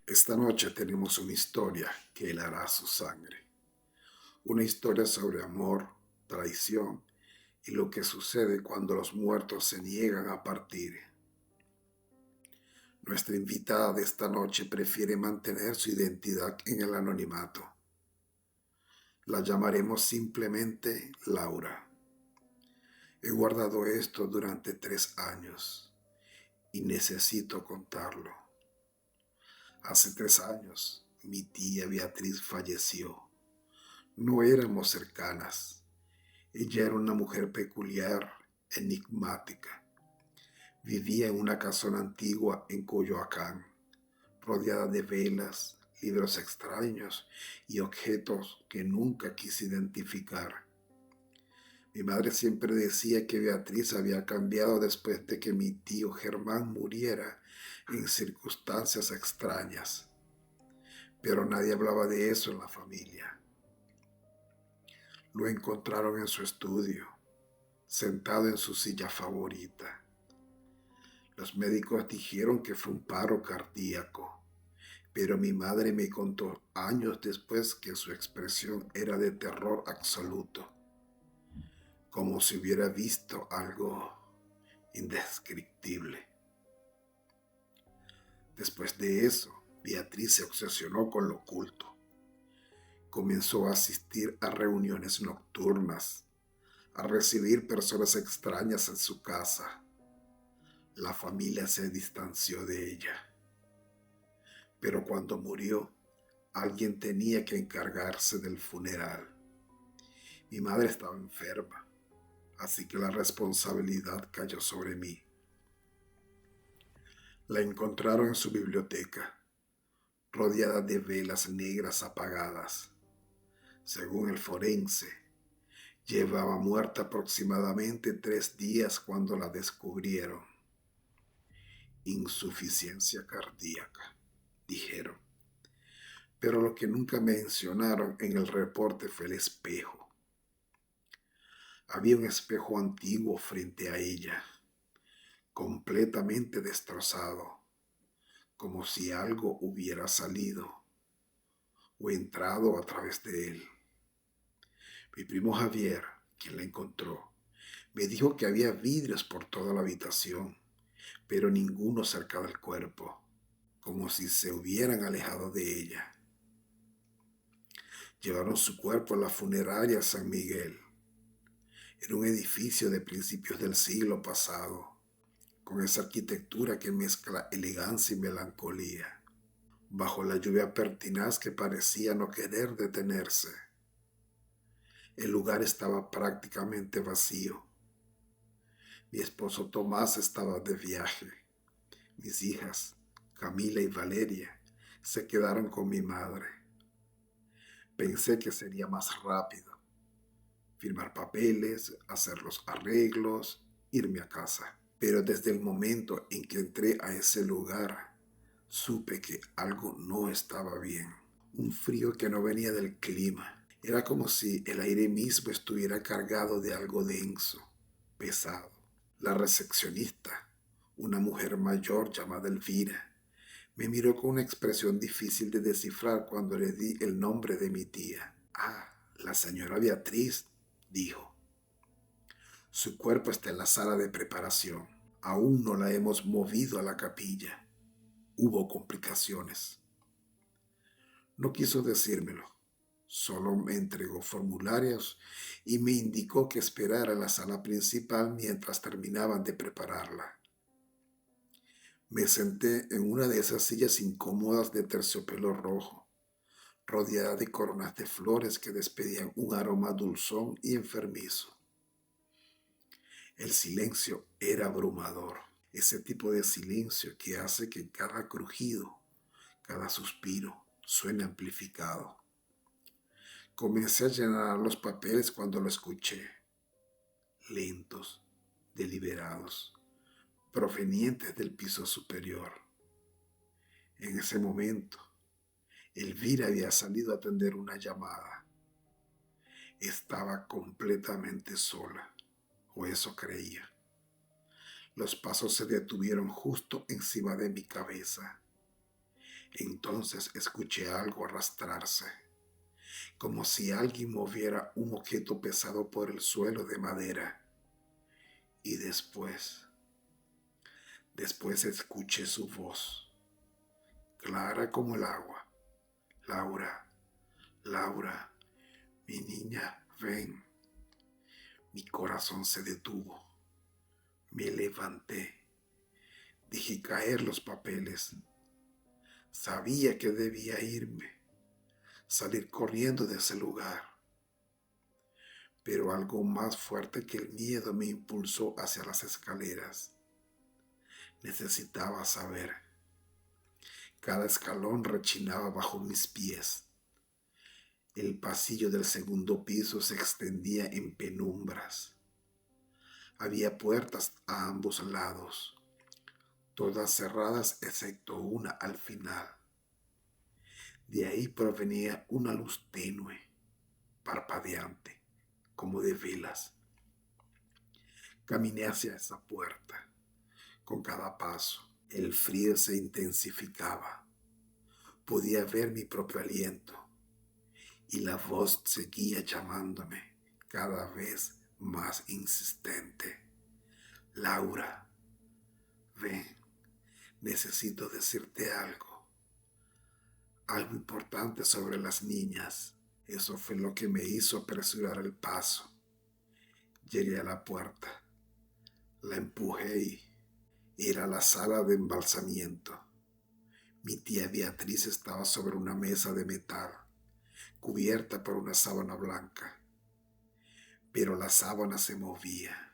Esta noche tenemos una historia que helará su sangre. Una historia sobre amor, traición y lo que sucede cuando los muertos se niegan a partir. Nuestra invitada de esta noche prefiere mantener su identidad en el anonimato. La llamaremos simplemente Laura. He guardado esto durante 3 años y necesito contarlo. Hace 3 años, mi tía Beatriz falleció. No éramos cercanas. Ella era una mujer peculiar, enigmática. Vivía en una casona antigua en Coyoacán, rodeada de velas, libros extraños y objetos que nunca quise identificar. Mi madre siempre decía que Beatriz había cambiado después de que mi tío Germán muriera en circunstancias extrañas, pero nadie hablaba de eso en la familia. Lo encontraron en su estudio, sentado en su silla favorita. Los médicos dijeron que fue un paro cardíaco, pero mi madre me contó años después que su expresión era de terror absoluto, como si hubiera visto algo indescriptible. Después de eso, Beatriz se obsesionó con lo oculto. Comenzó a asistir a reuniones nocturnas, a recibir personas extrañas en su casa. La familia se distanció de ella. Pero cuando murió, alguien tenía que encargarse del funeral. Mi madre estaba enferma, así que la responsabilidad cayó sobre mí. La encontraron en su biblioteca, rodeada de velas negras apagadas. Según el forense, llevaba muerta aproximadamente 3 días cuando la descubrieron. Insuficiencia cardíaca, dijeron. Pero lo que nunca mencionaron en el reporte fue el espejo. Había un espejo antiguo frente a ella, completamente destrozado, como si algo hubiera salido o entrado a través de él. Mi primo Javier, quien la encontró, me dijo que había vidrios por toda la habitación, pero ninguno cerca del cuerpo, como si se hubieran alejado de ella. Llevaron su cuerpo a la funeraria San Miguel. Era un edificio de principios del siglo pasado, con esa arquitectura que mezcla elegancia y melancolía, bajo la lluvia pertinaz que parecía no querer detenerse. El lugar estaba prácticamente vacío. Mi esposo Tomás estaba de viaje. Mis hijas, Camila y Valeria, se quedaron con mi madre. Pensé que sería más rápido: firmar papeles, hacer los arreglos, irme a casa. Pero desde el momento en que entré a ese lugar, supe que algo no estaba bien. Un frío que no venía del clima. Era como si el aire mismo estuviera cargado de algo denso, pesado. La recepcionista, una mujer mayor llamada Elvira, me miró con una expresión difícil de descifrar cuando le di el nombre de mi tía. Ah, la señora Beatriz, dijo. Su cuerpo está en la sala de preparación. Aún no la hemos movido a la capilla. Hubo complicaciones. No quiso decírmelo. Solo me entregó formularios y me indicó que esperara en la sala principal mientras terminaban de prepararla. Me senté en una de esas sillas incómodas de terciopelo rojo, rodeada de coronas de flores que despedían un aroma dulzón y enfermizo. El silencio era abrumador, ese tipo de silencio que hace que cada crujido, cada suspiro suene amplificado. Comencé a llenar los papeles cuando lo escuché, lentos, deliberados, provenientes del piso superior. En ese momento, Elvira había salido a atender una llamada. Estaba completamente sola, o eso creía. Los pasos se detuvieron justo encima de mi cabeza. Entonces escuché algo arrastrarse, como si alguien moviera un objeto pesado por el suelo de madera. Y después escuché su voz, clara como el agua. Laura, Laura, mi niña, ven. Mi corazón se detuvo. Me levanté. Dejé caer los papeles. Sabía que debía irme, salir corriendo de ese lugar. Pero algo más fuerte que el miedo me impulsó hacia las escaleras. Necesitaba saber. Cada escalón rechinaba bajo mis pies. El pasillo del segundo piso se extendía en penumbras. Había puertas a ambos lados, todas cerradas excepto una al final. De ahí provenía una luz tenue, parpadeante, como de velas. Caminé hacia esa puerta. Con cada paso, el frío se intensificaba. Podía ver mi propio aliento y la voz seguía llamándome cada vez más insistente. Laura, ven, necesito decirte algo importante sobre las niñas. Eso fue lo que me hizo apresurar el paso. Llegué a la puerta, la empujé y era la sala de embalsamiento. Mi tía Beatriz estaba sobre una mesa de metal, cubierta por una sábana blanca. Pero la sábana se movía,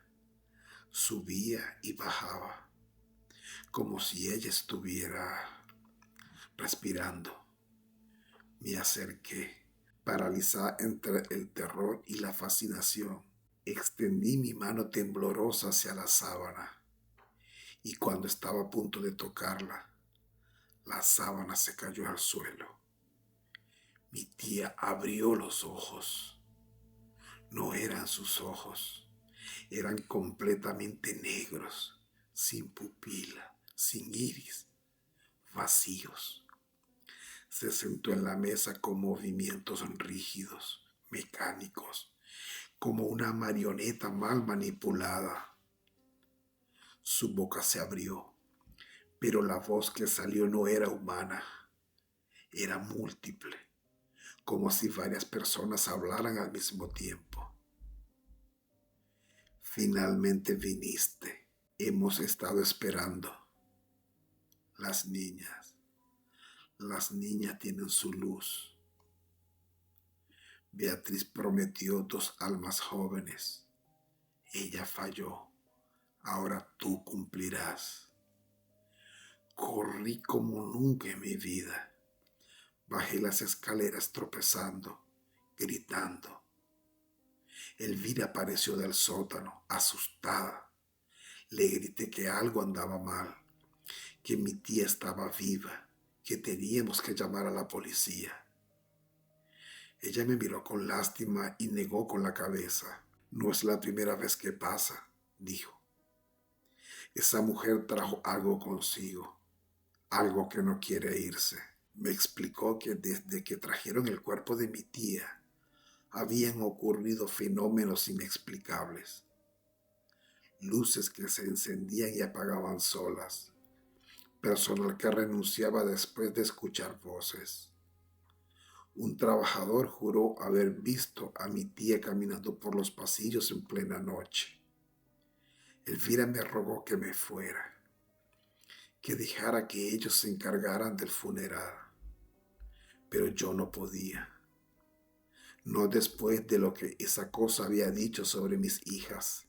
subía y bajaba, como si ella estuviera respirando. Me acerqué, paralizada entre el terror y la fascinación. Extendí mi mano temblorosa hacia la sábana y cuando estaba a punto de tocarla, la sábana se cayó al suelo. Mi tía abrió los ojos. No eran sus ojos, eran completamente negros, sin pupila, sin iris, vacíos. Se sentó en la mesa con movimientos rígidos, mecánicos, como una marioneta mal manipulada. Su boca se abrió, pero la voz que salió no era humana, era múltiple, como si varias personas hablaran al mismo tiempo. Finalmente viniste. Hemos estado esperando. Las niñas. Las niñas tienen su luz. Beatriz prometió 2 almas jóvenes. Ella falló. Ahora tú cumplirás. Corrí como nunca en mi vida. Bajé las escaleras tropezando, gritando. Elvira apareció del sótano, asustada. Le grité que algo andaba mal, que mi tía estaba viva, que teníamos que llamar a la policía. Ella me miró con lástima y negó con la cabeza. No es la primera vez que pasa, dijo. Esa mujer trajo algo consigo, algo que no quiere irse. Me explicó que desde que trajeron el cuerpo de mi tía, habían ocurrido fenómenos inexplicables. Luces que se encendían y apagaban solas. Personal que renunciaba después de escuchar voces. Un trabajador juró haber visto a mi tía caminando por los pasillos en plena noche. Elvira me rogó que me fuera, que dejara que ellos se encargaran del funeral. Pero yo no podía. No después de lo que esa cosa había dicho sobre mis hijas.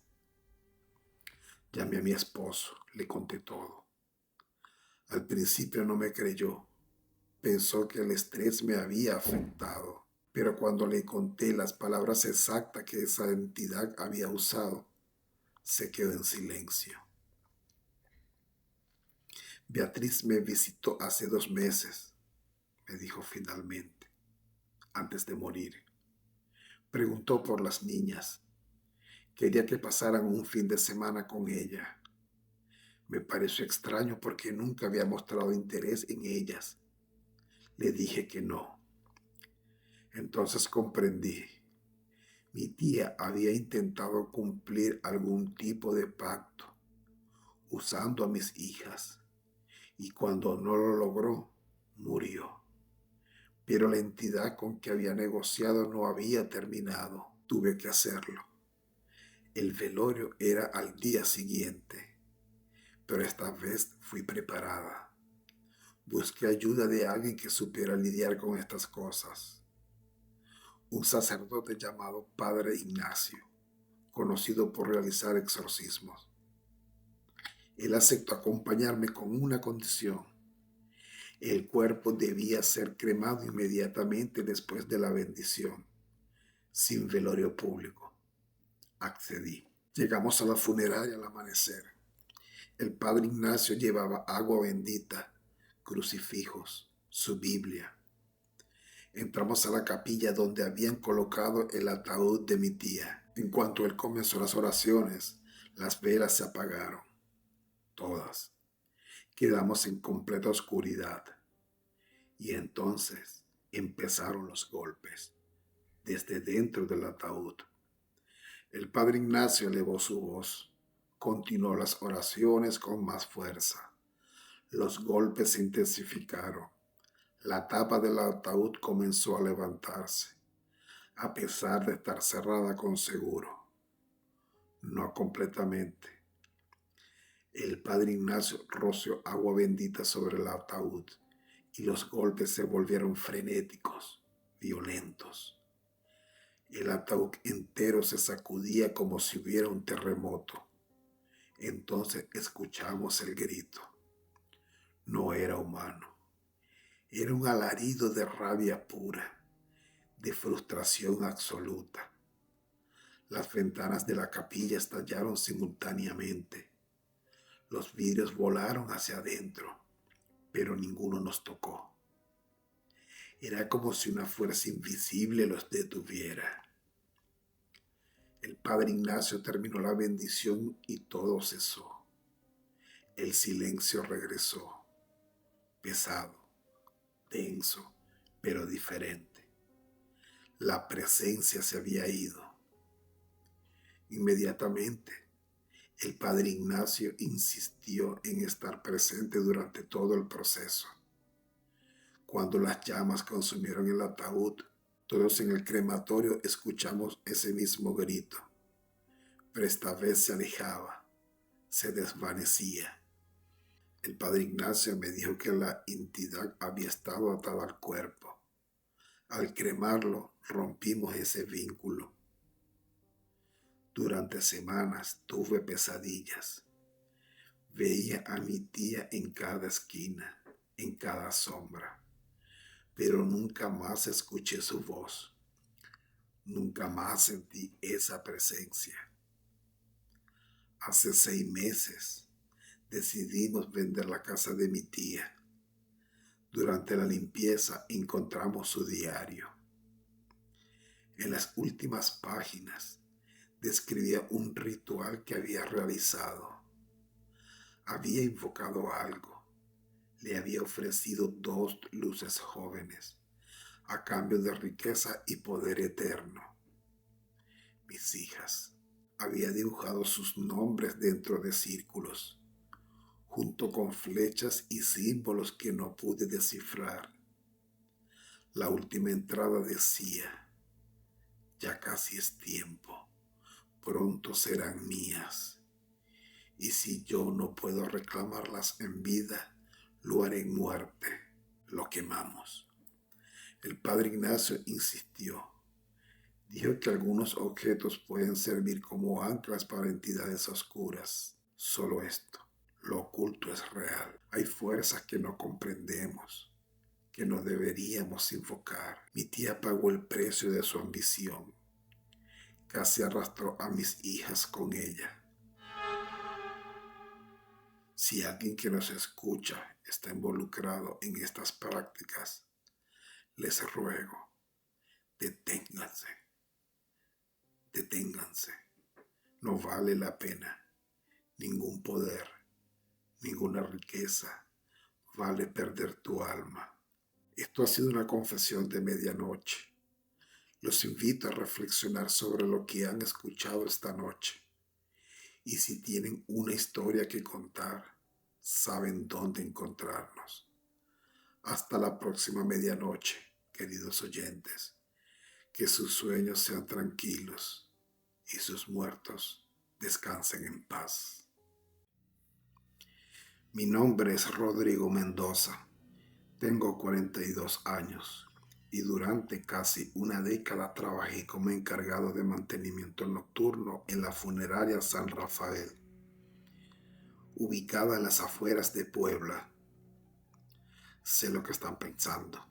Llamé a mi esposo, le conté todo. Al principio no me creyó. Pensó que el estrés me había afectado. Pero cuando le conté las palabras exactas que esa entidad había usado, se quedó en silencio. Beatriz me visitó hace 2 meses, me dijo finalmente, antes de morir. Preguntó por las niñas. Quería que pasaran un fin de semana con ella. Me pareció extraño porque nunca había mostrado interés en ellas. Le dije que no. Entonces comprendí. Mi tía había intentado cumplir algún tipo de pacto usando a mis hijas y cuando no lo logró, murió. Pero la entidad con que había negociado no había terminado. Tuve que hacerlo. El velorio era al día siguiente, pero esta vez fui preparada. Busqué ayuda de alguien que supiera lidiar con estas cosas. Un sacerdote llamado Padre Ignacio, conocido por realizar exorcismos. Él aceptó acompañarme con una condición. El cuerpo debía ser cremado inmediatamente después de la bendición, sin velorio público. Accedí. Llegamos a la funeraria al amanecer. El padre Ignacio llevaba agua bendita, crucifijos, su Biblia. Entramos a la capilla donde habían colocado el ataúd de mi tía. En cuanto él comenzó las oraciones, las velas se apagaron. Todas. Quedamos en completa oscuridad. Y entonces empezaron los golpes, desde dentro del ataúd. El padre Ignacio elevó su voz, continuó las oraciones con más fuerza. Los golpes se intensificaron. La tapa del ataúd comenzó a levantarse, a pesar de estar cerrada con seguro. No completamente. El padre Ignacio roció agua bendita sobre el ataúd y los golpes se volvieron frenéticos, violentos. El ataúd entero se sacudía como si hubiera un terremoto. Entonces escuchamos el grito. No era humano. Era un alarido de rabia pura, de frustración absoluta. Las ventanas de la capilla estallaron simultáneamente. Los vidrios volaron hacia adentro, pero ninguno nos tocó. Era como si una fuerza invisible los detuviera. El padre Ignacio terminó la bendición y todo cesó. El silencio regresó, pesado, denso, pero diferente. La presencia se había ido. Inmediatamente, el padre Ignacio insistió en estar presente durante todo el proceso. Cuando las llamas consumieron el ataúd, todos en el crematorio escuchamos ese mismo grito, pero esta vez se alejaba, se desvanecía. El padre Ignacio me dijo que la entidad había estado atada al cuerpo. Al cremarlo, rompimos ese vínculo. Durante semanas tuve pesadillas. Veía a mi tía en cada esquina, en cada sombra, pero nunca más escuché su voz. Nunca más sentí esa presencia. Hace 6 meses decidimos vender la casa de mi tía. Durante la limpieza encontramos su diario. En las últimas páginas describía un ritual que había realizado. Había invocado algo. Le había ofrecido 2 luces jóvenes a cambio de riqueza y poder eterno. Mis hijas. Había dibujado sus nombres dentro de círculos, junto con flechas y símbolos que no pude descifrar. La última entrada decía: ya casi es tiempo, pronto serán mías. Y si yo no puedo reclamarlas en vida, lo haré en muerte. Lo quemamos. El padre Ignacio insistió. Dijo que algunos objetos pueden servir como anclas para entidades oscuras. Solo esto, lo oculto es real. Hay fuerzas que no comprendemos, que no deberíamos invocar. Mi tía pagó el precio de su ambición. Casi arrastró a mis hijas con ella. Si alguien que nos escucha está involucrado en estas prácticas, les ruego, deténganse. Deténganse. No vale la pena. Ningún poder, ninguna riqueza vale perder tu alma. Esto ha sido una confesión de medianoche. Los invito a reflexionar sobre lo que han escuchado esta noche. Y si tienen una historia que contar, saben dónde encontrarnos. Hasta la próxima medianoche, queridos oyentes. Que sus sueños sean tranquilos y sus muertos descansen en paz. Mi nombre es Rodrigo Mendoza. Tengo 42 años y durante casi una década trabajé como encargado de mantenimiento nocturno en la funeraria San Rafael, ubicada en las afueras de Puebla. Sé lo que están pensando.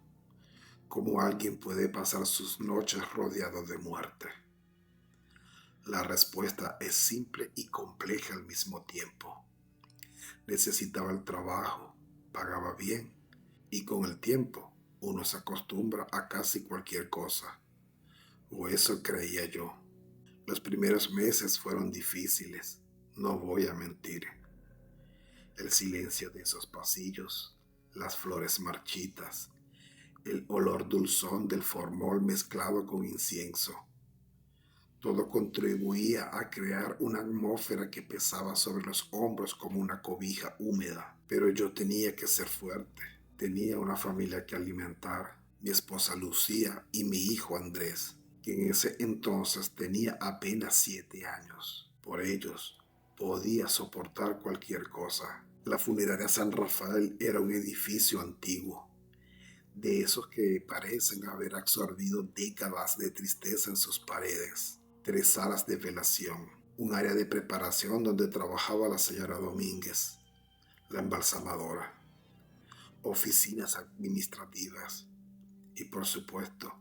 ¿Cómo alguien puede pasar sus noches rodeado de muerte? La respuesta es simple y compleja al mismo tiempo. Necesitaba el trabajo, pagaba bien y con el tiempo uno se acostumbra a casi cualquier cosa. O eso creía yo. Los primeros meses fueron difíciles, no voy a mentir. El silencio de esos pasillos, las flores marchitas, el olor dulzón del formol mezclado con incienso. Todo contribuía a crear una atmósfera que pesaba sobre los hombros como una cobija húmeda. Pero yo tenía que ser fuerte. Tenía una familia que alimentar, mi esposa Lucía y mi hijo Andrés, que en ese entonces tenía apenas 7 años. Por ellos podía soportar cualquier cosa. La funeraria San Rafael era un edificio antiguo, de esos que parecen haber absorbido décadas de tristeza en sus paredes. 3 salas de velación, un área de preparación donde trabajaba la señora Domínguez, la embalsamadora, oficinas administrativas y, por supuesto,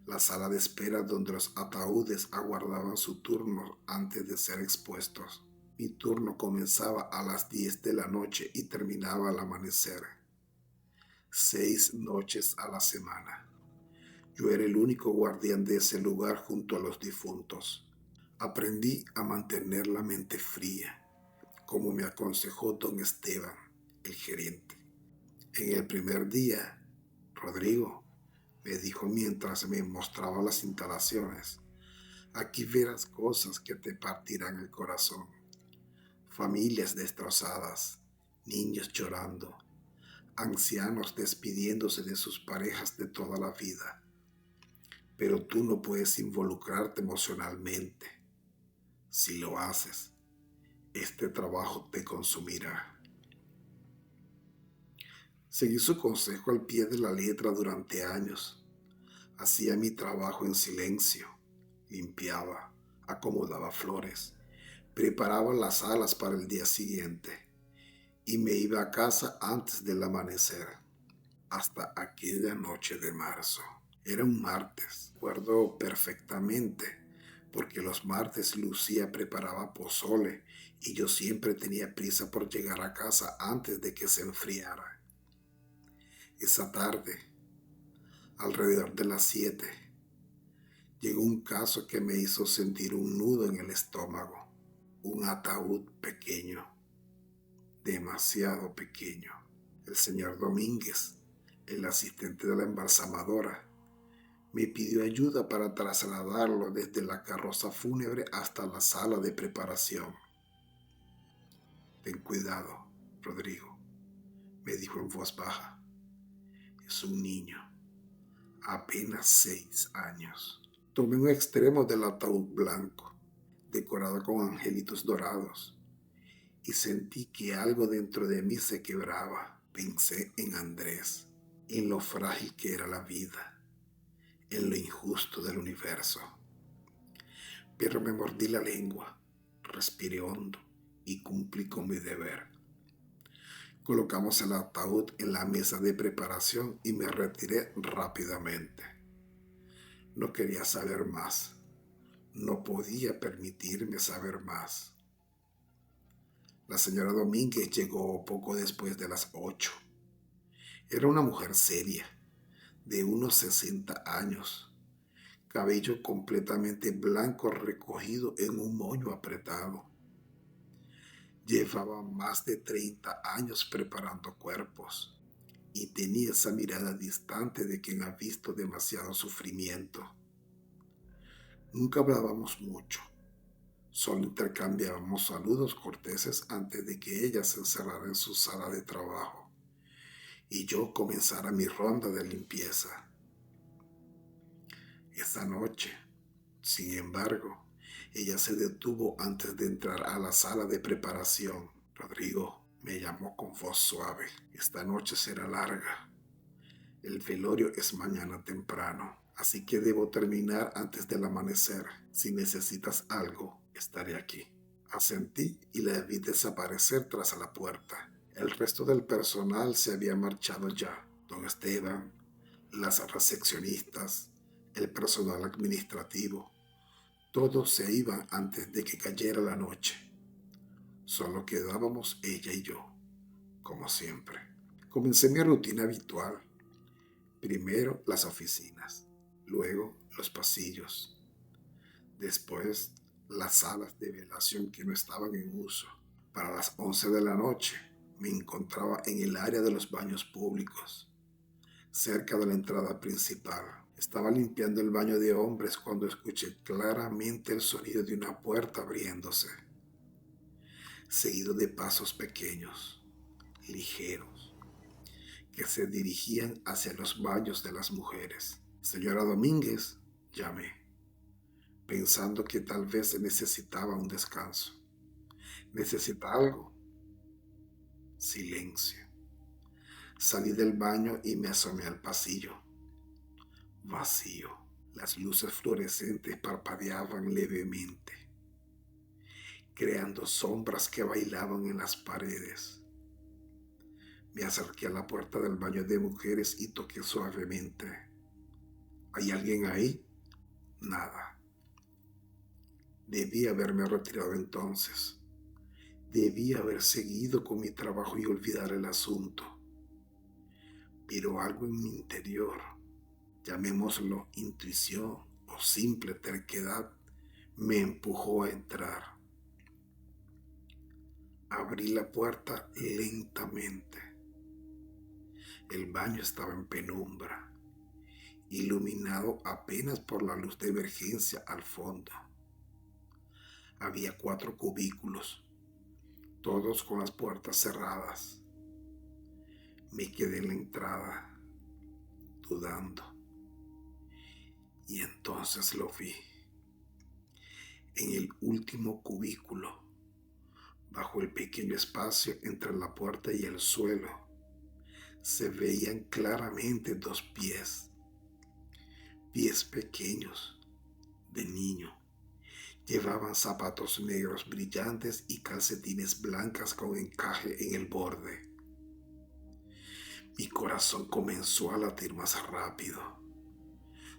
la sala de espera donde los ataúdes aguardaban su turno antes de ser expuestos. Mi turno comenzaba a las 10 de la noche y terminaba al amanecer. 6 noches a la semana. Yo era el único guardián de ese lugar junto a los difuntos. Aprendí a mantener la mente fría, como me aconsejó don Esteban, el gerente. En el primer día, Rodrigo, me dijo mientras me mostraba las instalaciones, aquí verás cosas que te partirán el corazón. Familias destrozadas, niños llorando, ancianos despidiéndose de sus parejas de toda la vida. Pero tú no puedes involucrarte emocionalmente. Si lo haces, este trabajo te consumirá. Seguí su consejo al pie de la letra durante años. Hacía mi trabajo en silencio. Limpiaba, acomodaba flores, preparaba las salas para el día siguiente y me iba a casa antes del amanecer. Hasta aquella noche de marzo. Era un martes, recuerdo perfectamente, porque los martes Lucía preparaba pozole y yo siempre tenía prisa por llegar a casa antes de que se enfriara. Esa tarde, alrededor de las 7, llegó un caso que me hizo sentir un nudo en el estómago. Un ataúd pequeño, demasiado pequeño. El señor Domínguez, el asistente de la embalsamadora, me pidió ayuda para trasladarlo desde la carroza fúnebre hasta la sala de preparación. Ten cuidado, Rodrigo, me dijo en voz baja. Es un niño, apenas 6 años. Tomé un extremo del ataúd blanco, decorado con angelitos dorados, y sentí que algo dentro de mí se quebraba. Pensé en Andrés, en lo frágil que era la vida, en lo injusto del universo. Pero me mordí la lengua, respiré hondo y cumplí con mi deber. Colocamos el ataúd en la mesa de preparación y me retiré rápidamente. No quería saber más. No podía permitirme saber más. La señora Domínguez llegó poco después de las 8. Era una mujer seria, de unos 60 años, cabello completamente blanco recogido en un moño apretado. Llevaba más de 30 años preparando cuerpos y tenía esa mirada distante de quien ha visto demasiado sufrimiento. Nunca hablábamos mucho, solo intercambiábamos saludos corteses antes de que ella se encerrara en su sala de trabajo y yo comenzara mi ronda de limpieza. Esa noche, sin embargo, ella se detuvo antes de entrar a la sala de preparación. Rodrigo, me llamó con voz suave. Esta noche será larga. El velorio es mañana temprano, así que debo terminar antes del amanecer. Si necesitas algo, estaré aquí. Asentí y la vi desaparecer tras la puerta. El resto del personal se había marchado ya. Don Esteban, las recepcionistas, el personal administrativo, todos se iban antes de que cayera la noche. Solo quedábamos ella y yo, como siempre. Comencé mi rutina habitual. Primero las oficinas, luego los pasillos, después las salas de velación que no estaban en uso. Para las 11 de la noche me encontraba en el área de los baños públicos, cerca de la entrada principal. Estaba limpiando el baño de hombres cuando escuché claramente el sonido de una puerta abriéndose, seguido de pasos pequeños, ligeros, que se dirigían hacia los baños de las mujeres. Señora Domínguez, llamé, pensando que tal vez necesitaba un descanso. ¿Necesita algo? Silencio. Salí del baño y me asomé al pasillo. Vacío. Las luces fluorescentes parpadeaban levemente, creando sombras que bailaban en las paredes. Me acerqué a la puerta del baño de mujeres y toqué suavemente. ¿Hay alguien ahí? Nada. Debí haberme retirado entonces. Debí haber seguido con mi trabajo y olvidar el asunto. Pero algo en mi interior, llamémoslo intuición o simple terquedad, me empujó a entrar. Abrí la puerta lentamente. El baño estaba en penumbra, iluminado apenas por la luz de emergencia al fondo. Había 4 cubículos, todos con las puertas cerradas. Me quedé en la entrada, dudando. Y entonces lo vi. En el último cubículo, bajo el pequeño espacio entre la puerta y el suelo, se veían claramente 2 pies. Pies pequeños, de niño. Llevaban zapatos negros brillantes y calcetines blancas con encaje en el borde. Mi corazón comenzó a latir más rápido.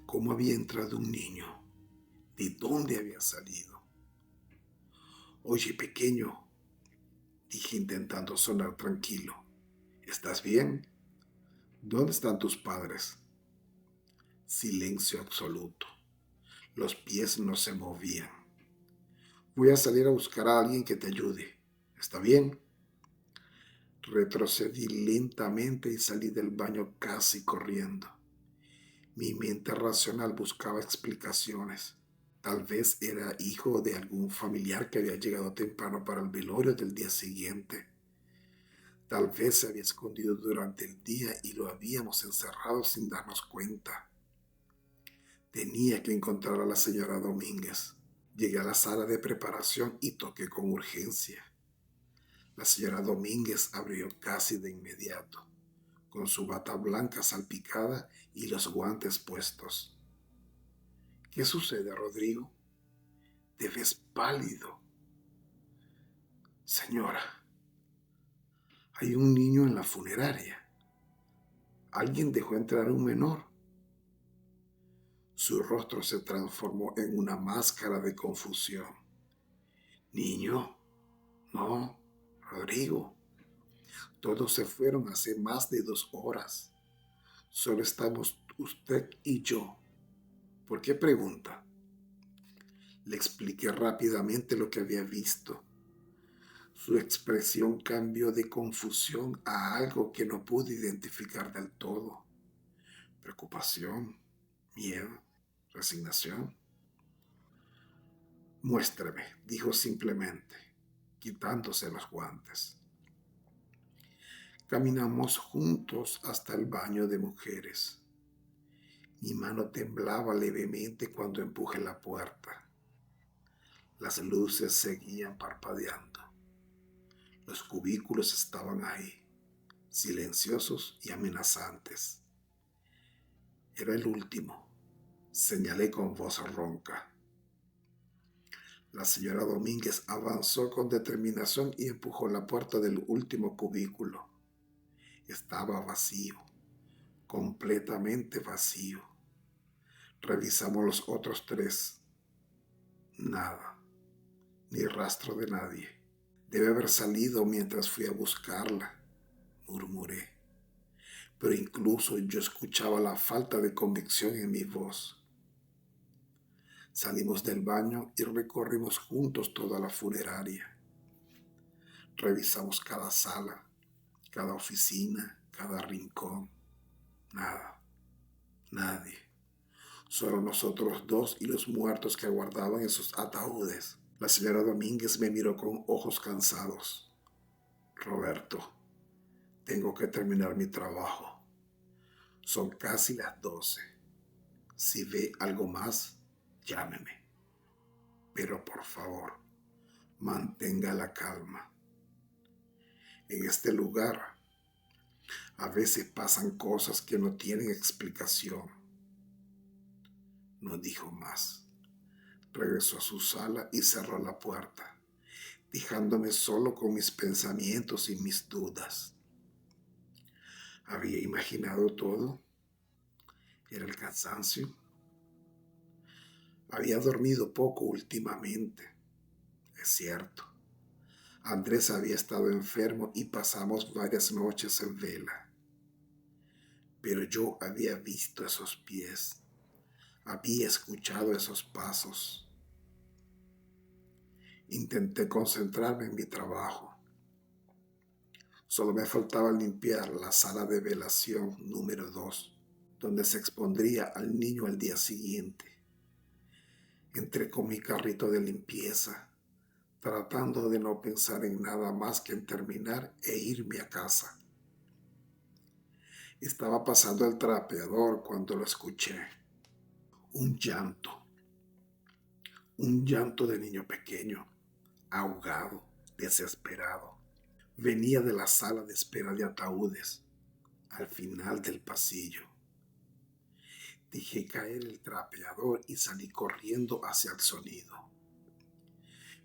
¿Cómo había entrado un niño? ¿De dónde había salido? Oye, pequeño, dije intentando sonar tranquilo. ¿Estás bien? ¿Dónde están tus padres? Silencio absoluto. Los pies no se movían. Voy a salir a buscar a alguien que te ayude. ¿Está bien? Retrocedí lentamente y salí del baño casi corriendo. Mi mente racional buscaba explicaciones. Tal vez era hijo de algún familiar que había llegado temprano para el velorio del día siguiente. Tal vez se había escondido durante el día y lo habíamos encerrado sin darnos cuenta. Tenía que encontrar a la señora Domínguez. Llegué a la sala de preparación y toqué con urgencia. La señora Domínguez abrió casi de inmediato, con su bata blanca salpicada y los guantes puestos. ¿Qué sucede, Rodrigo? Te ves pálido. Señora, hay un niño en la funeraria. Alguien dejó entrar a un menor. Su rostro se transformó en una máscara de confusión. Niño, no, Rodrigo. Todos se fueron hace más de 2 horas. Solo estamos usted y yo. ¿Por qué pregunta? Le expliqué rápidamente lo que había visto. Su expresión cambió de confusión a algo que no pude identificar del todo. Preocupación, miedo, resignación. Muéstreme, dijo simplemente, quitándose los guantes. Caminamos juntos hasta el baño de mujeres. Mi mano temblaba levemente cuando empujé la puerta. Las luces seguían parpadeando. Los cubículos estaban ahí, silenciosos y amenazantes. Era el último, señalé con voz ronca. La señora Domínguez avanzó con determinación y empujó la puerta del último cubículo. Estaba vacío, completamente vacío. Revisamos los otros 3. Nada, ni rastro de nadie. Debe haber salido mientras fui a buscarla, murmuré. Pero incluso yo escuchaba la falta de convicción en mi voz. Salimos del baño y recorrimos juntos toda la funeraria. Revisamos cada sala, cada oficina, cada rincón. Nada, nadie. Solo nosotros 2 y los muertos que aguardaban en sus ataúdes. La señora Domínguez me miró con ojos cansados. Roberto, tengo que terminar mi trabajo. Son casi las 12. Si ve algo más, llámeme. Pero por favor, mantenga la calma. En este lugar, a veces pasan cosas que no tienen explicación. No dijo más. Regresó a su sala y cerró la puerta, dejándome solo con mis pensamientos y mis dudas. ¿Había imaginado todo? ¿Era el cansancio? Había dormido poco últimamente, es cierto. Andrés había estado enfermo y pasamos varias noches en vela. Pero yo había visto esos pies, había escuchado esos pasos. Intenté concentrarme en mi trabajo. Solo me faltaba limpiar la sala de velación número 2, donde se expondría al niño al día siguiente. Entré con mi carrito de limpieza, tratando de no pensar en nada más que en terminar e irme a casa. Estaba pasando el trapeador cuando lo escuché. Un llanto de niño pequeño, ahogado, desesperado. Venía de la sala de espera de ataúdes, al final del pasillo. Dejé caer el trapeador y salí corriendo hacia el sonido.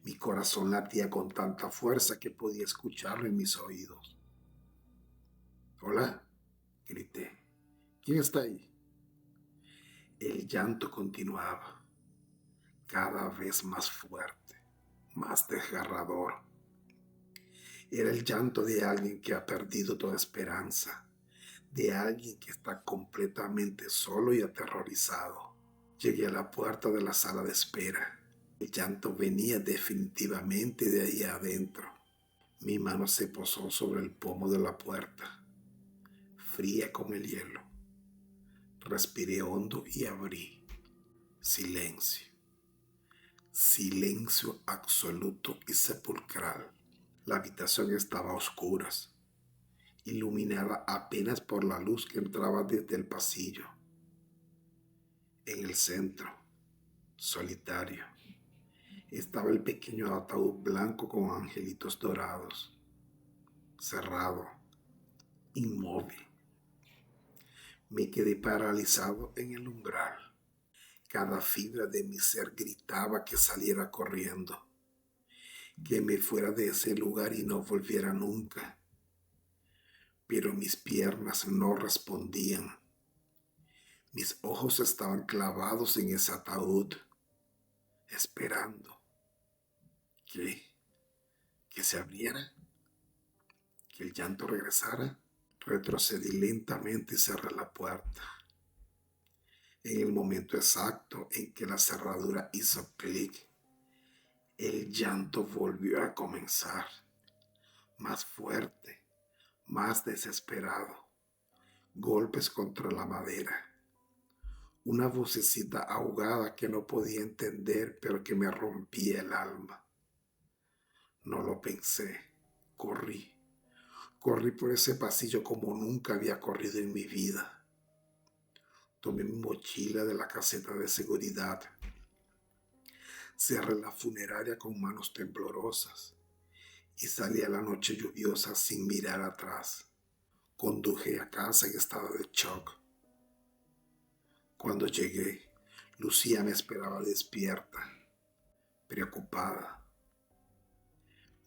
Mi corazón latía con tanta fuerza que podía escucharlo en mis oídos. «Hola», grité. «¿Quién está ahí?» El llanto continuaba, cada vez más fuerte, más desgarrador. Era el llanto de alguien que ha perdido toda esperanza, de alguien que está completamente solo y aterrorizado. Llegué a la puerta de la sala de espera. El llanto venía definitivamente de ahí adentro. Mi mano se posó sobre el pomo de la puerta, fría como el hielo. Respiré hondo y abrí. Silencio. Silencio absoluto y sepulcral. La habitación estaba a oscuras, iluminada apenas por la luz que entraba desde el pasillo. En el centro, solitario, estaba el pequeño ataúd blanco con angelitos dorados, cerrado, inmóvil. Me quedé paralizado en el umbral. Cada fibra de mi ser gritaba que saliera corriendo, que me fuera de ese lugar y no volviera nunca. Pero mis piernas no respondían. Mis ojos estaban clavados en ese ataúd, esperando. ¿Qué? ¿Que se abriera? ¿Que el llanto regresara? Retrocedí lentamente y cerré la puerta. En el momento exacto en que la cerradura hizo clic, el llanto volvió a comenzar. más fuerte, más desesperado. Golpes contra la madera. Una vocecita ahogada que no podía entender, pero que me rompía el alma. No lo pensé. Corrí. Corrí por ese pasillo como nunca había corrido en mi vida. Tomé mi mochila de la caseta de seguridad. Cerré la funeraria con manos temblorosas y salí a la noche lluviosa sin mirar atrás. Conduje a casa en estado de shock. Cuando llegué, Lucía me esperaba despierta, preocupada.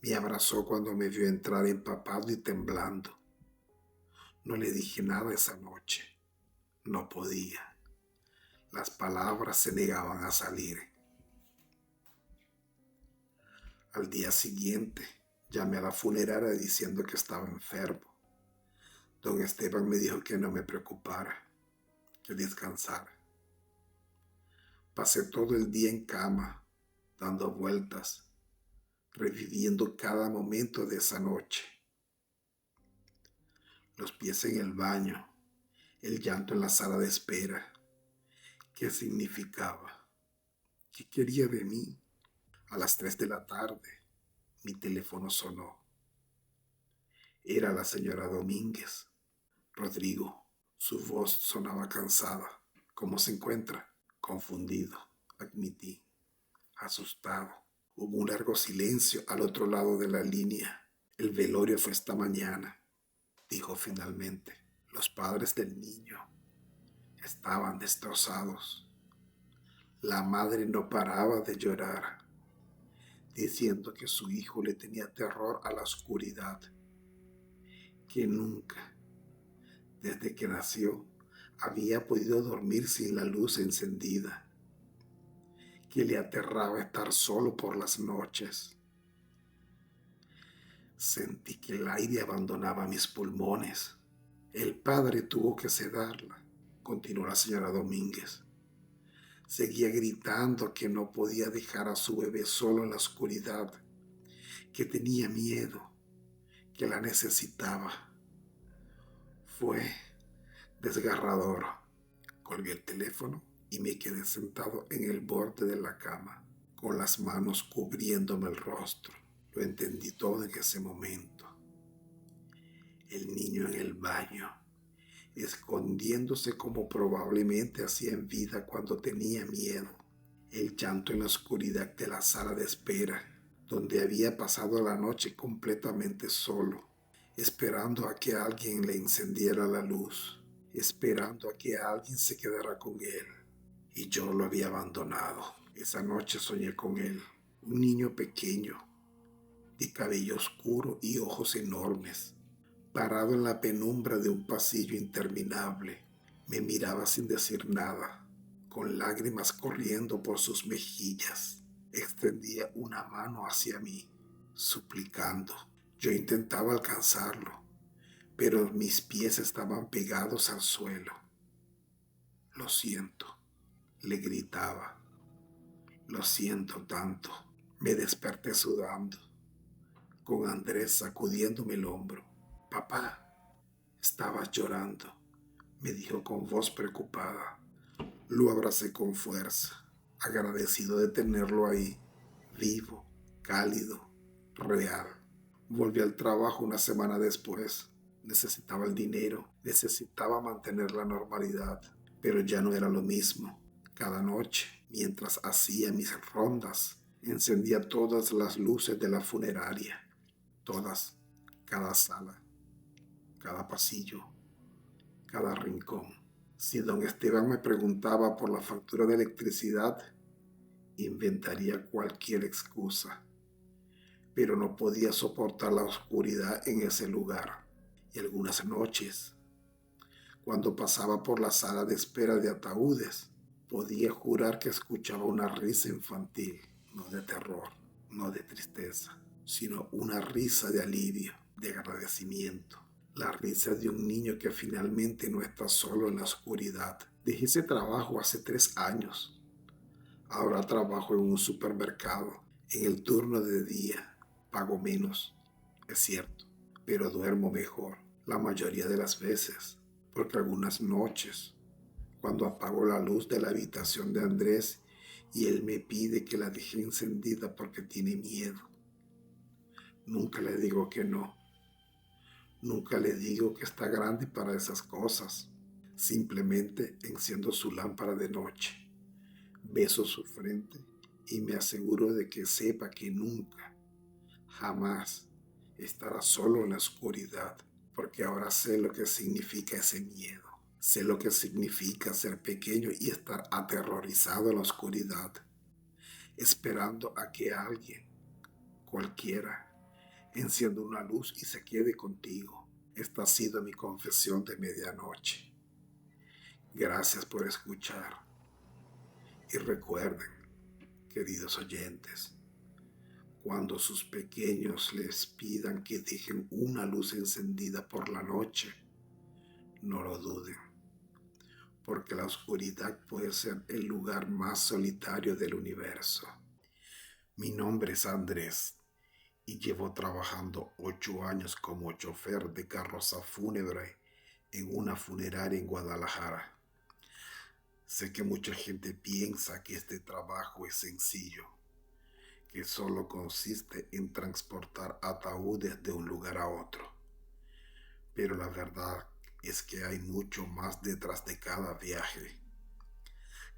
Me abrazó cuando me vio entrar empapado y temblando. No le dije nada esa noche. No podía. Las palabras se negaban a salir. Al día siguiente, llamé a la funeraria diciendo que estaba enfermo. Don Esteban me dijo que no me preocupara, que descansara. Pasé todo el día en cama, dando vueltas, reviviendo cada momento de esa noche. Los pies en el baño, el llanto en la sala de espera. ¿Qué significaba? ¿Qué quería de mí? A las 3 de la tarde, mi teléfono sonó. Era la señora Domínguez. Rodrigo. Su voz sonaba cansada. ¿Cómo se encuentra? Confundido, admití. Asustado. Hubo un largo silencio al otro lado de la línea. El velorio fue esta mañana, dijo finalmente. Los padres del niño estaban destrozados. La madre no paraba de llorar, diciendo que su hijo le tenía terror a la oscuridad, que nunca, desde que nació, había podido dormir sin la luz encendida, que le aterraba estar solo por las noches. Sentí que el aire abandonaba mis pulmones. El padre tuvo que sedarla, continuó la señora Domínguez. Seguía gritando que no podía dejar a su bebé solo en la oscuridad, que tenía miedo, que la necesitaba. Fue desgarrador. Colgué el teléfono y me quedé sentado en el borde de la cama, con las manos cubriéndome el rostro. Lo entendí todo en ese momento. El niño en el baño, escondiéndose como probablemente hacía en vida cuando tenía miedo. El llanto en la oscuridad de la sala de espera, donde había pasado la noche completamente solo, esperando a que alguien le encendiera la luz, esperando a que alguien se quedara con él. Y yo lo había abandonado. Esa noche soñé con él, un niño pequeño, de cabello oscuro y ojos enormes, parado en la penumbra de un pasillo interminable. Me miraba sin decir nada, con lágrimas corriendo por sus mejillas. Extendía una mano hacia mí, suplicando. Yo intentaba alcanzarlo, pero mis pies estaban pegados al suelo. Lo siento, le gritaba. Lo siento tanto. Me desperté sudando, con Andrés sacudiéndome el hombro. Papá, estabas llorando, me dijo con voz preocupada. Lo abracé con fuerza, agradecido de tenerlo ahí, vivo, cálido, real. Volví al trabajo una semana después. Necesitaba el dinero, necesitaba mantener la normalidad, pero ya no era lo mismo. Cada noche, mientras hacía mis rondas, encendía todas las luces de la funeraria, todas, cada sala, cada pasillo, cada rincón. Si don Esteban me preguntaba por la factura de electricidad, inventaría cualquier excusa, pero no podía soportar la oscuridad en ese lugar. Y algunas noches, cuando pasaba por la sala de espera de ataúdes, podía jurar que escuchaba una risa infantil, no de terror, no de tristeza, sino una risa de alivio, de agradecimiento. La risa de un niño que finalmente no está solo en la oscuridad. Dejé ese trabajo hace 3 años. Ahora trabajo en un supermercado, en el turno de día. Pago menos, es cierto, pero duermo mejor la mayoría de las veces, porque algunas noches, cuando apago la luz de la habitación de Andrés y él me pide que la deje encendida porque tiene miedo, nunca le digo que no. Nunca le digo que está grande para esas cosas. Simplemente enciendo su lámpara de noche, beso su frente y me aseguro de que sepa que nunca, jamás estará solo en la oscuridad, porque ahora sé lo que significa ese miedo. Sé lo que significa ser pequeño y estar aterrorizado en la oscuridad, esperando a que alguien, cualquiera, encienda una luz y se quede contigo. Esta ha sido mi confesión de medianoche. Gracias por escuchar. Y recuerden, queridos oyentes, cuando sus pequeños les pidan que dejen una luz encendida por la noche, no lo duden, porque la oscuridad puede ser el lugar más solitario del universo. Mi nombre es Andrés y llevo trabajando 8 años como chofer de carroza fúnebre en una funeraria en Guadalajara. Sé que mucha gente piensa que este trabajo es sencillo, que solo consiste en transportar ataúdes de un lugar a otro. Pero la verdad es que hay mucho más detrás de cada viaje.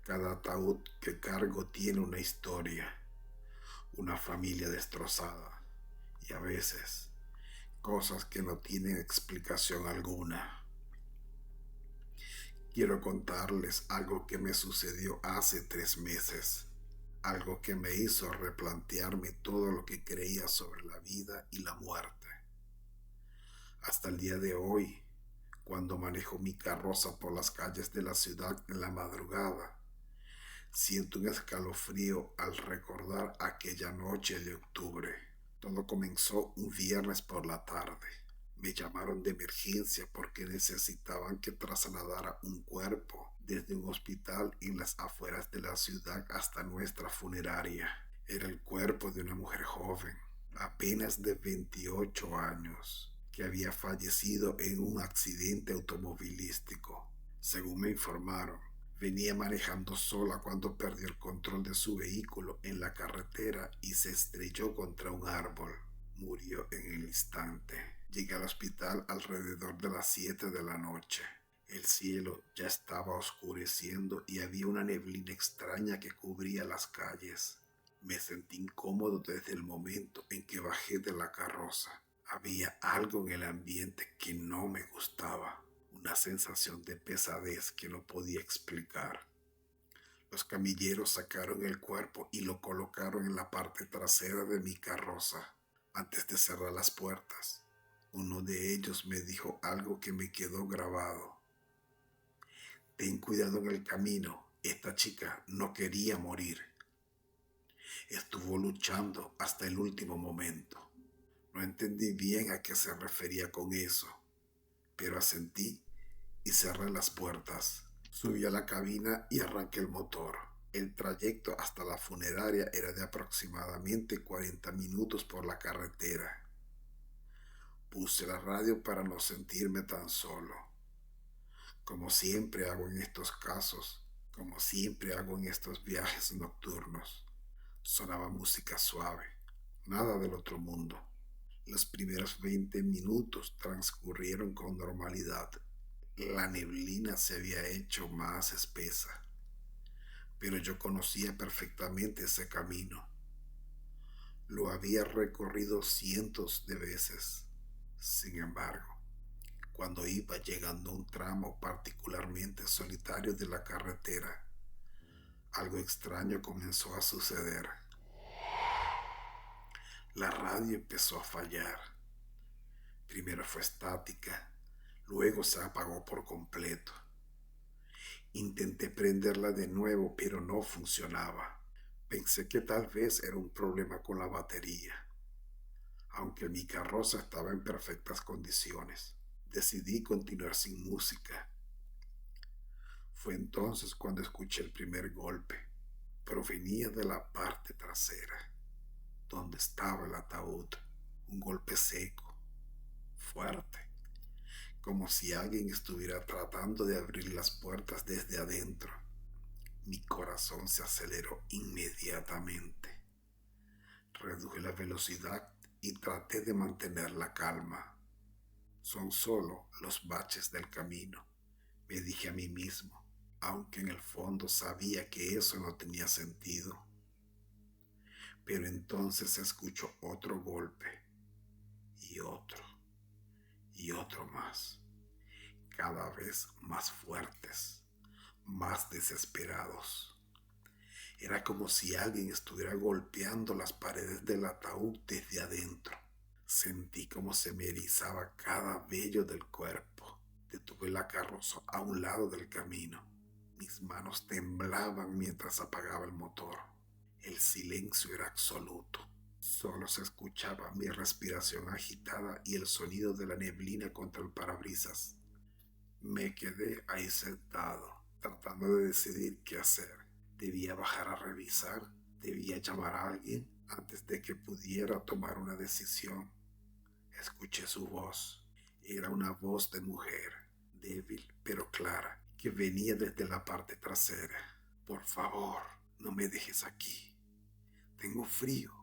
Cada ataúd que cargo tiene una historia, una familia destrozada y a veces cosas que no tienen explicación alguna. Quiero contarles algo que me sucedió hace 3 meses. Algo que me hizo replantearme todo lo que creía sobre la vida y la muerte. Hasta el día de hoy, cuando manejo mi carroza por las calles de la ciudad en la madrugada, siento un escalofrío al recordar aquella noche de octubre. Todo comenzó un viernes por la tarde. Me llamaron de emergencia porque necesitaban que trasladara un cuerpo desde un hospital en las afueras de la ciudad hasta nuestra funeraria. Era el cuerpo de una mujer joven, apenas de 28 años, que había fallecido en un accidente automovilístico. Según me informaron, venía manejando sola cuando perdió el control de su vehículo en la carretera y se estrelló contra un árbol. Murió en el instante. Llegué al hospital alrededor de las 7 de la noche. El cielo ya estaba oscureciendo y había una neblina extraña que cubría las calles. Me sentí incómodo desde el momento en que bajé de la carroza. Había algo en el ambiente que no me gustaba, una sensación de pesadez que no podía explicar. Los camilleros sacaron el cuerpo y lo colocaron en la parte trasera de mi carroza. Antes de cerrar las puertas, uno de ellos me dijo algo que me quedó grabado. Ten cuidado en el camino, esta chica no quería morir. Estuvo luchando hasta el último momento. No entendí bien a qué se refería con eso, pero asentí y cerré las puertas. Subí a la cabina y arranqué el motor. El trayecto hasta la funeraria era de aproximadamente 40 minutos por la carretera. Puse la radio para no sentirme tan solo. Como siempre hago en estos casos, como siempre hago en estos viajes nocturnos. Sonaba música suave, nada del otro mundo. Los primeros 20 minutos transcurrieron con normalidad. La neblina se había hecho más espesa, pero yo conocía perfectamente ese camino. Lo había recorrido cientos de veces. Sin embargo, cuando iba llegando a un tramo particularmente solitario de la carretera, algo extraño comenzó a suceder. La radio empezó a fallar. Primero fue estática, luego se apagó por completo. Intenté prenderla de nuevo, pero no funcionaba. Pensé que tal vez era un problema con la batería. Aunque mi carroza estaba en perfectas condiciones, decidí continuar sin música. Fue entonces cuando escuché el primer golpe. Provenía de la parte trasera, donde estaba el ataúd. Un golpe seco, fuerte, como si alguien estuviera tratando de abrir las puertas desde adentro. Mi corazón se aceleró inmediatamente. Reduje la velocidad y traté de mantener la calma. Son solo los baches del camino, me dije a mí mismo, aunque en el fondo sabía que eso no tenía sentido. Pero entonces se escuchó otro golpe, y otro más, cada vez más fuertes, más desesperados. Era como si alguien estuviera golpeando las paredes del ataúd desde adentro. Sentí como se me erizaba cada vello del cuerpo. Detuve la carroza a un lado del camino. Mis manos temblaban mientras apagaba el motor. El silencio era absoluto. Solo se escuchaba mi respiración agitada y el sonido de la neblina contra el parabrisas. Me quedé ahí sentado, tratando de decidir qué hacer. Debía bajar a revisar, debía llamar a alguien antes de que pudiera tomar una decisión. Escuché su voz. Era una voz de mujer, débil pero clara, que venía desde la parte trasera. Por favor, no me dejes aquí. Tengo frío.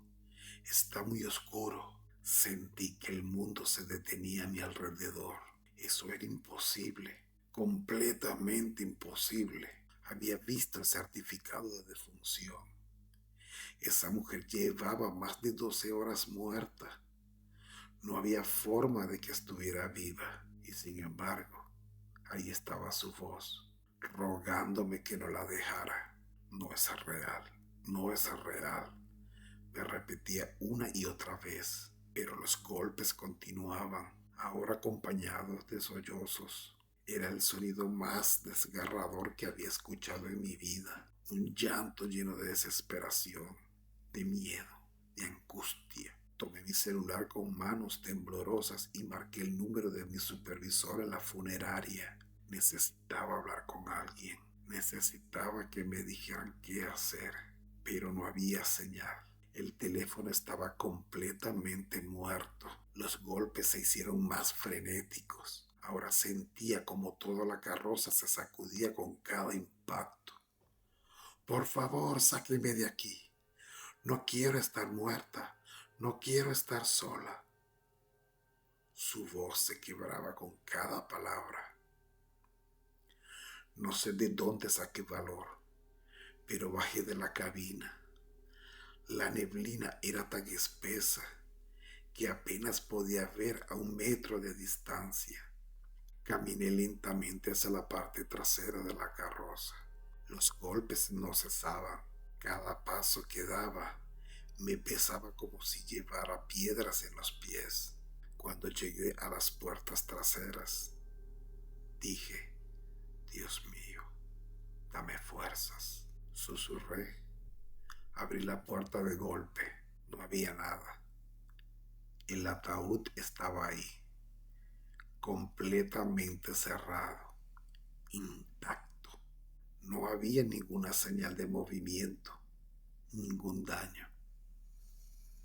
Está muy oscuro. Sentí que el mundo se detenía a mi alrededor. Eso era imposible, completamente imposible. Había visto el certificado de defunción. Esa mujer llevaba más de 12 horas muerta. No había forma de que estuviera viva. Y sin embargo, ahí estaba su voz, rogándome que no la dejara. No es real, no es real. Me repetía una y otra vez, pero los golpes continuaban, ahora acompañados de sollozos. Era el sonido más desgarrador que había escuchado en mi vida. Un llanto lleno de desesperación, de miedo, de angustia. Tomé mi celular con manos temblorosas y marqué el número de mi supervisor en la funeraria. Necesitaba hablar con alguien. Necesitaba que me dijeran qué hacer, pero no había señal. El teléfono estaba completamente muerto. Los golpes se hicieron más frenéticos. Ahora sentía como toda la carroza se sacudía con cada impacto. Por favor, sáquenme de aquí. No quiero estar muerta. No quiero estar sola. Su voz se quebraba con cada palabra. No sé de dónde saqué valor, pero bajé de la cabina. La neblina era tan espesa que apenas podía ver a 1 metro de distancia. Caminé lentamente hacia la parte trasera de la carroza. Los golpes no cesaban. Cada paso que daba me pesaba como si llevara piedras en los pies. Cuando llegué a las puertas traseras, dije, Dios mío, dame fuerzas. Susurré. Abrí la puerta de golpe. No había nada. El ataúd estaba ahí, completamente cerrado, intacto. No había ninguna señal de movimiento, ningún daño,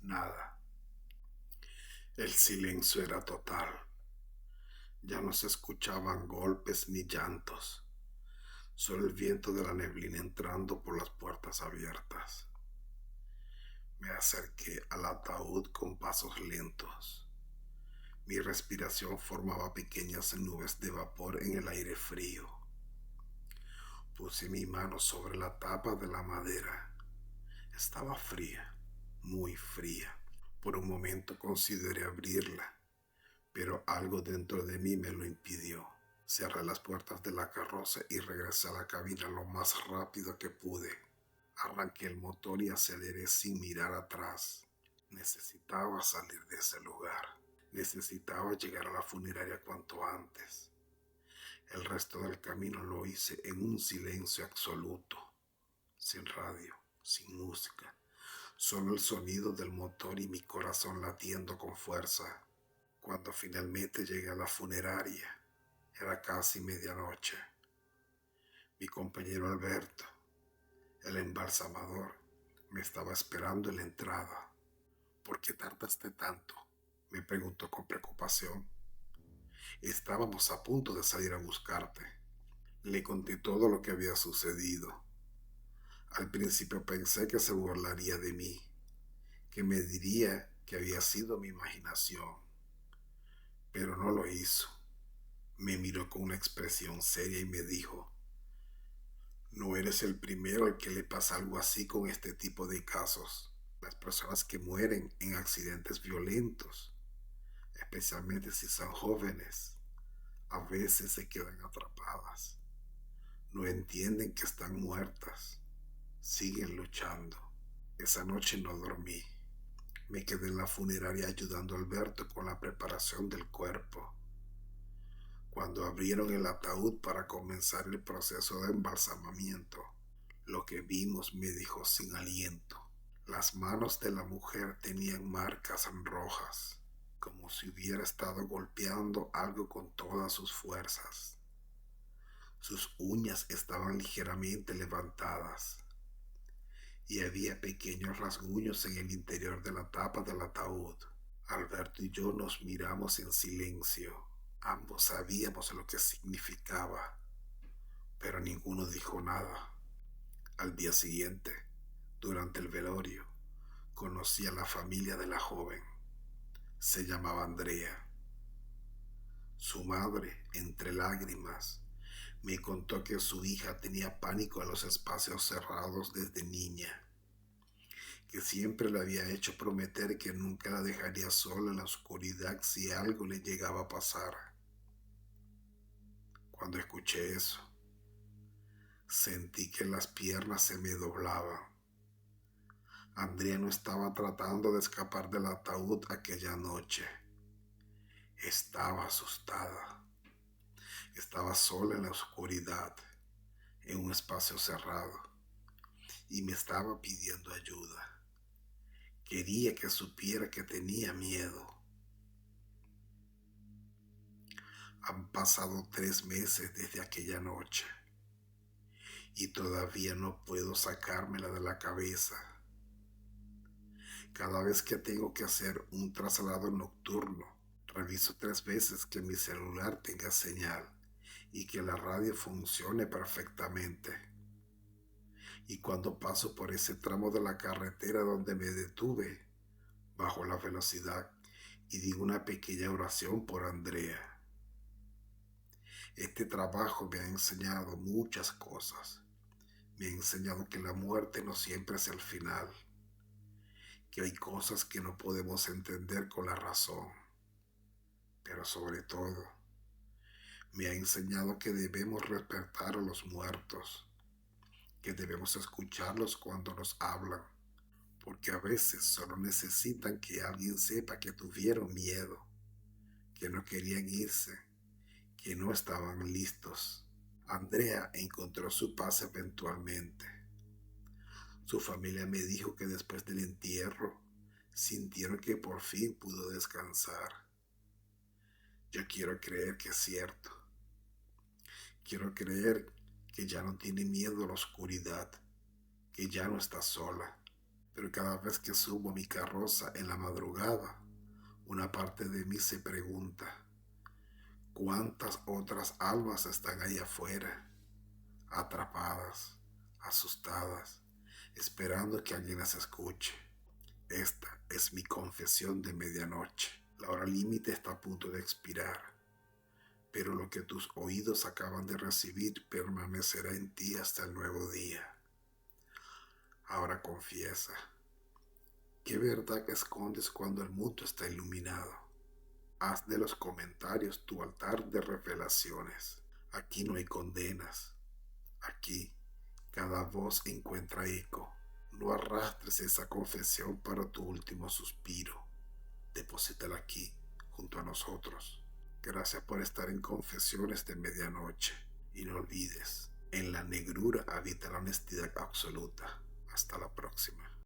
nada. El silencio era total. Ya no se escuchaban golpes ni llantos, solo el viento de la neblina entrando por las puertas abiertas. Me acerqué al ataúd con pasos lentos. Mi respiración formaba pequeñas nubes de vapor en el aire frío. Puse mi mano sobre la tapa de la madera. Estaba fría, muy fría. Por un momento consideré abrirla, pero algo dentro de mí me lo impidió. Cerré las puertas de la carroza y regresé a la cabina lo más rápido que pude. Arranqué el motor y aceleré sin mirar atrás. Necesitaba salir de ese lugar. Necesitaba llegar a la funeraria cuanto antes. El resto del camino lo hice en un silencio absoluto, sin radio, sin música, solo el sonido del motor y mi corazón latiendo con fuerza. Cuando finalmente llegué a la funeraria, era casi medianoche. Mi compañero Alberto, el embalsamador, me estaba esperando en la entrada. ¿Por qué tardaste tanto?, me preguntó con preocupación. Estábamos a punto de salir a buscarte. Le conté todo lo que había sucedido. Al principio pensé que se burlaría de mí, que me diría que había sido mi imaginación, pero no lo hizo. Me miró con una expresión seria y me dijo: no eres el primero al que le pasa algo así con este tipo de casos. Las personas que mueren en accidentes violentos, especialmente si son jóvenes, a veces se quedan atrapadas. No entienden que están muertas. Siguen luchando. Esa noche no dormí. Me quedé en la funeraria ayudando a Alberto con la preparación del cuerpo. Cuando abrieron el ataúd para comenzar el proceso de embalsamamiento, lo que vimos me dejó sin aliento. Las manos de la mujer tenían marcas rojas, como si hubiera estado golpeando algo con todas sus fuerzas. Sus uñas estaban ligeramente levantadas y había pequeños rasguños en el interior de la tapa del ataúd. Alberto y yo nos miramos en silencio. Ambos sabíamos lo que significaba, pero ninguno dijo nada. Al día siguiente, durante el velorio, conocí a la familia de la joven. Se llamaba Andrea. Su madre, entre lágrimas, me contó que su hija tenía pánico a los espacios cerrados desde niña, que siempre le había hecho prometer que nunca la dejaría sola en la oscuridad si algo le llegaba a pasar. Cuando escuché eso, sentí que las piernas se me doblaban. Andrea no estaba tratando de escapar del ataúd aquella noche. Estaba asustada. Estaba sola en la oscuridad, en un espacio cerrado, y me estaba pidiendo ayuda. Quería que supiera que tenía miedo. Han pasado 3 meses desde aquella noche y todavía no puedo sacármela de la cabeza. Cada vez que tengo que hacer un traslado nocturno, reviso 3 veces que mi celular tenga señal y que la radio funcione perfectamente. Y cuando paso por ese tramo de la carretera donde me detuve, bajo la velocidad y digo una pequeña oración por Andrea. Este trabajo me ha enseñado muchas cosas. Me ha enseñado que la muerte no siempre es el final, que hay cosas que no podemos entender con la razón, pero sobre todo, me ha enseñado que debemos respetar a los muertos, que debemos escucharlos cuando nos hablan, porque a veces solo necesitan que alguien sepa que tuvieron miedo, que no querían irse, que no estaban listos. Andrea encontró su paz eventualmente. Su familia me dijo que después del entierro sintieron que por fin pudo descansar. Yo quiero creer que es cierto. Quiero creer que ya no tiene miedo a la oscuridad, que ya no está sola. Pero cada vez que subo a mi carroza en la madrugada, una parte de mí se pregunta: ¿cuántas otras almas están ahí afuera, atrapadas, asustadas, esperando que alguien las escuche? Esta es mi confesión de medianoche. La hora límite está a punto de expirar, pero lo que tus oídos acaban de recibir permanecerá en ti hasta el nuevo día. Ahora confiesa, ¿qué verdad escondes cuando el mundo está iluminado? Haz de los comentarios tu altar de revelaciones. Aquí no hay condenas. Aquí cada voz encuentra eco. No arrastres esa confesión para tu último suspiro. Deposítala aquí, junto a nosotros. Gracias por estar en Confesiones de Medianoche. Y no olvides, en la negrura habita la honestidad absoluta. Hasta la próxima.